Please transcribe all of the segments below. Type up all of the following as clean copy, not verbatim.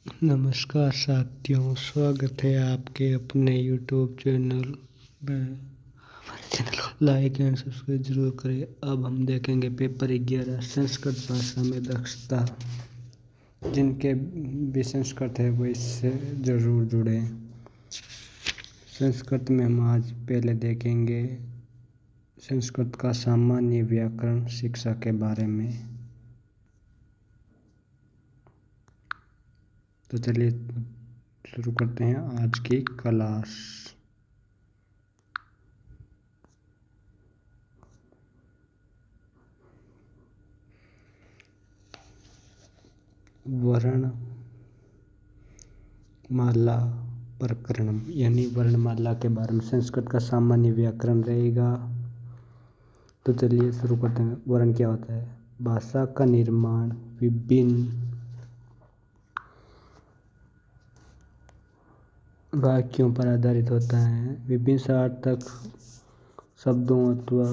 नमस्कार साथियों, स्वागत है आपके अपने यूट्यूब चैनल में। हमारे चैनल को लाइक एंड सब्सक्राइब जरूर करें। अब हम देखेंगे पेपर 11 संस्कृत भाषा में दक्षता। जिनके भी संस्कृत है वो इससे ज़रूर जुड़ें। संस्कृत में हम आज पहले देखेंगे संस्कृत का सामान्य व्याकरण शिक्षा के बारे में। तो चलिए शुरू करते हैं आज की क्लास। वर्णमाला प्रकरणम यानी वर्णमाला के बारे में संस्कृत का सामान्य व्याकरण रहेगा। तो चलिए शुरू करते हैं। वर्ण क्या होता है? भाषा का निर्माण विभिन्न वाक्यों पर आधारित होता है। विभिन्न सार्थक शब्दों अथवा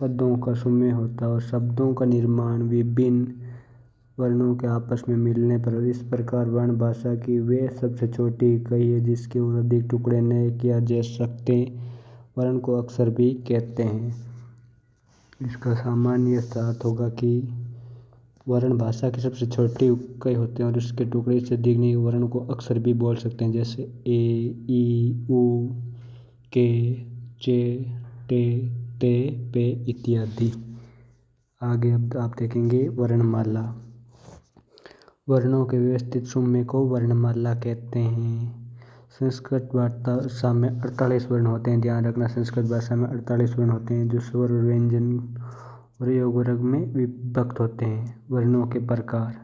पदों का समूह होता है और शब्दों का निर्माण विभिन्न वर्णों के आपस में मिलने पर। इस प्रकार वर्ण भाषा की वे सबसे छोटी इकाई है जिसके और अधिक टुकड़े नहीं किया जा सकते। वर्ण को अक्षर भी कहते हैं। इसका सामान्य अर्थ होगा कि वर्ण भाषा की सबसे छोटी इकाई होते हैं और इसके टुकड़े से अधिक नहीं। वर्ण को अक्षर भी बोल सकते हैं, जैसे ए, ई, उ, के, चे, टे, ते, पे इत्यादि। आगे अब आप देखेंगे वर्णमाला। वर्णों के व्यवस्थित समूह को वर्णमाला कहते हैं। संस्कृत भाषा में 48 वर्ण होते हैं। ध्यान रखना, संस्कृत भाषा में 48 वर्ण होते हैं जो स्वर और व्यंजन और योग वर्ग में विभक्त होते हैं। वर्णों के प्रकार।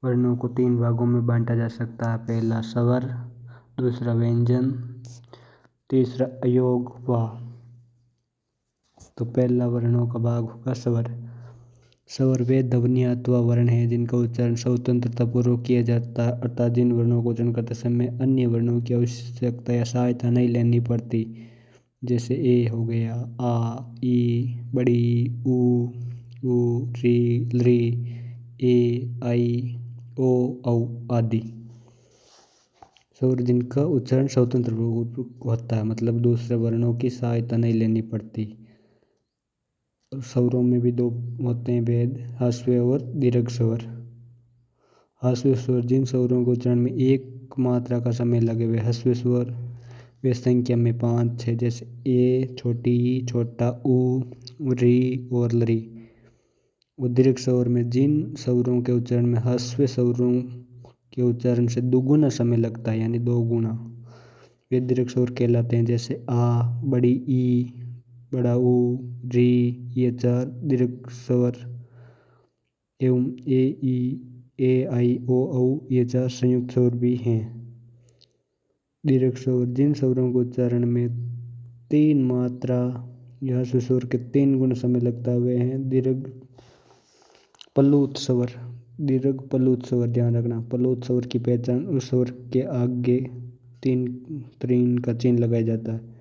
वर्णों को 3 भागों में बांटा जा सकता है। पहला स्वर, दूसरा व्यंजन, तीसरा अयोग व। तो पहला वर्णों का भाग होगा स्वर। स्वर वे ध्वनियाँ अथवा वर्ण हैं जिनका उच्चारण स्वतंत्रतापूर्वक किया जाता है, अर्थात जिन वर्णों को उच्चारण करते समय अन्य वर्णों की आवश्यकता या सहायता नहीं लेनी पड़ती। जैसे ए हो गया, आ, ई, बड़ी, ऊ, री, लरी, ए, आई, ओ, औ आदि। स्वर जिनका उच्चारण स्वतंत्र होता है, मतलब दूसरे वर्णों की सहायता नहीं लेनी पड़ती। स्वरों में भी 2 होते हैं भेद, ह्रस्व और दीर्घ स्वर। ह्रस्व स्वर जिन स्वरों के उच्चारण में एक मात्रा का समय लगे हुए ह्रस्व स्वर वे संख्या में 5 है, जैसे ए, छोटी ई, छोटा ऊ, री और लरी। और दीर्घ स्वर में जिन स्वरों के उच्चारण में ह्रस्व स्वरों के उच्चारण से दुगुना समय लगता है, यानी 2 गुना, वे दीर्घ स्वर कहलाते हैं। जैसे आ, बड़ी ई, बड़ा ऊ, री, ये 4 दीर्घ स्वर एवं ए, ई, ए, आई, ओ, औ ये 4 संयुक्त स्वर भी हैं। दीर्घ स्वर जिन स्वरों के उच्चारण में 3 मात्रा या स्वर के 3 गुना समय लगता है वे हैं दीर्घ प्लुत स्वर। दीर्घ प्लुत स्वर, ध्यान रखना, प्लुत स्वर की पहचान उस स्वर के आगे 3 का चिन्ह लगाया जाता है।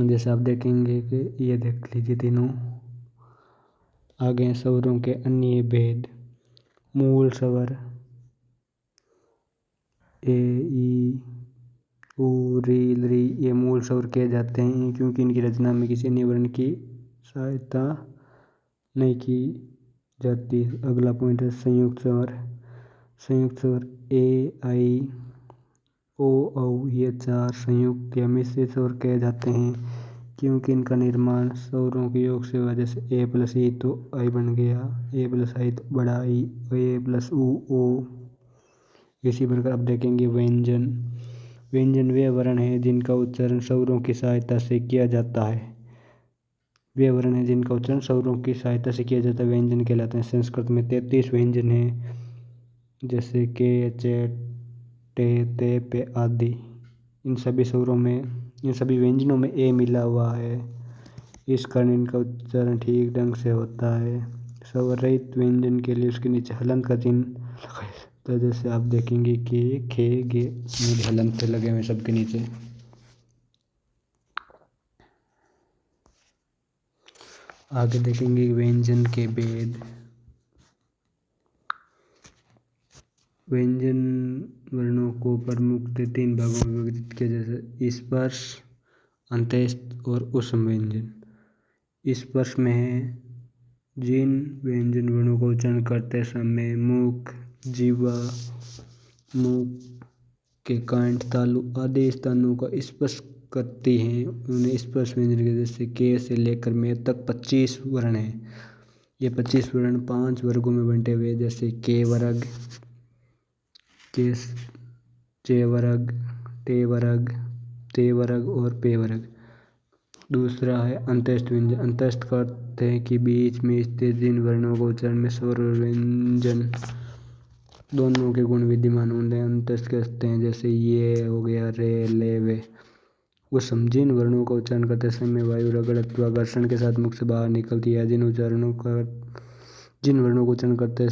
जैसे आप देखेंगे कि ये देख लीजिए तीनों। आगे स्वरों के अन्य भेद। मूल स्वर ए, ई, ऊ, री, लरी ये मूल स्वर कहे जाते हैं क्योंकि इनकी रचना में किसी अन्य वर्ण की सहायता नहीं की जाती। अगला पॉइंट है संयुक्त स्वर। संयुक्त स्वर ए, आई, ओ, औ ये 4 संयुक्त या मिश्रित स्वर कहे जाते हैं क्योंकि इनका निर्माण स्वरों के योग से हुआ। जैसे ए प्लस ई तो आई बन गया, ए प्लस आई तो बड़ा आई, ए प्लस ऊ ओ। इसी प्रकार आप देखेंगे व्यंजन। व्यंजन वे वर्ण हैं जिनका उच्चारण स्वरों की सहायता से किया जाता है। वे वर्ण हैं जिनका उच्चारण स्वरों की सहायता से किया जाता है व्यंजन कहलाते हैं। संस्कृत में 33 व्यंजन हैं, जैसे के, चे, टे, ते, पे आदि। इन सभी व्यंजनों में ए मिला हुआ है, इस कारण इनका उच्चारण ठीक ढंग से होता है। स्वर रहित व्यंजन के लिए उसके नीचे हलंत का चिन्ह लगाया जाता है। जैसे आप देखेंगे कि खे, गे में हलंत लगे हुए सबके नीचे। आगे देखेंगे व्यंजन के भेद। व्यंजन वर्णों को प्रमुखतः 3 भागों में विभाजित किया जैसे स्पर्श, अंत्यस्थ और ऊष्म व्यंजन। स्पर्श में है जिन व्यंजन वर्णों का उच्चारण करते समय मुख, जीवा, मुख के कंठ, तालु आदि स्थानों का स्पर्श करती हैं उन्हें स्पर्श व्यंजन के जैसे के से लेकर मे तक 25 वर्ण हैं। ये 25 वर्ण 5 वर्गों में बंटे हुए जैसे के वर्ग, के चे वर्ग, टे वर्ग, ते वर्ग और पे वर्ग। दूसरा है अंत्यस्थ व्यंजन। अंत्यस्थ का अर्थ है कि बीच में स्थित जिन वर्णों का उच्चारण में स्वर और व्यंजन दोनों के गुण विद्यमान होते अंत्यस्थ कहते हैं जैसे ये हो गया, रे, ले, वे। ऊष्म जिन वर्णों का उच्चारण करते समय वायु रगड़ अथवा घर्षण के साथ मुख से बाहर निकलती है जिन वर्णों को उच्चारण करते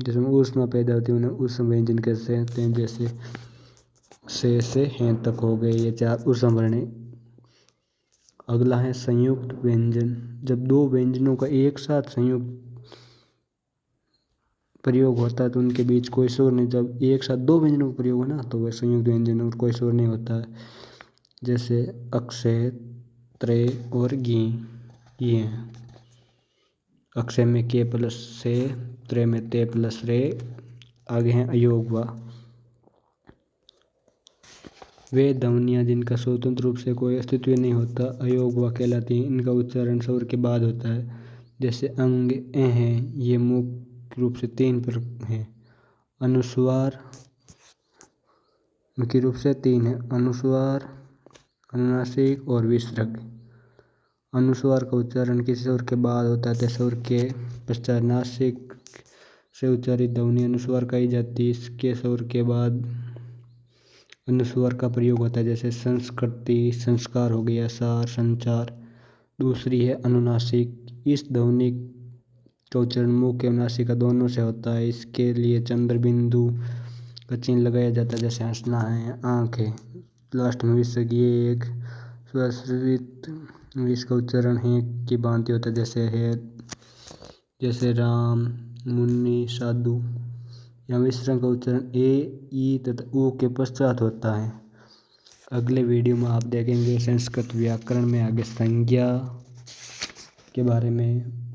जिसमें ऊष्मा पैदा होती है उन्हें ऊष्म व्यंजन कहते हैं जैसे से हैं तक हो गए ये 4 ऊष्म वर्ण हैं। अगला है संयुक्त व्यंजन। जब 2 व्यंजनों का एक साथ संयुक्त प्रयोग होता है तो उनके बीच कोई शोर नहीं। जब एक साथ 2 व्यंजनों का प्रयोग हो ना तो वह संयुक्त व्यंजन और कोई शोर नहीं होता है जैसे अक्षय, त्रे और गी। ये हैं अक्षय में के प्लस से, त्रे में ते प्लस रे, आगे हैं अयोग व। वे ध्वनियाँ जिनका स्वतंत्र रूप से कोई अस्तित्व नहीं होता अयोग व कहलाती हैं। इनका उच्चारण स्वर के बाद होता है जैसे अंग ए हैं ये मुख्य रूप से 3 पर हैं। अनुस्वार मुख्य रूप से 3 है अनुस्वार, अनुनासिक और विसर्ग। अनुस्वार का उच्चारण किसी स्वर के बाद होता है तो स्वर के पश्चात नासिक से उच्चारित ध्वनि अनुस्वार कही जाती है। इसके स्वर के बाद अनुस्वार का प्रयोग होता है जैसे संस्कृति, संस्कार हो गया, सार, संचार। दूसरी है अनुनासिक। इस ध्वनि का उच्चारण मुख एवं नासिका दोनों से होता है। इसके लिए चंद्र बिंदु का चिन्ह लगाया जाता है जैसे हंसना है, आँख है। लास्ट में विसर्ग ये एक स्वरित इसका उच्चारण है की भांति होता है जैसे है जैसे राम, मुन्नी, साधु। यहाँ विसर्ग का उच्चारण ए, ई तथा ऊ के पश्चात होता है। अगले वीडियो में आप देखेंगे संस्कृत व्याकरण में आगे संज्ञा के बारे में।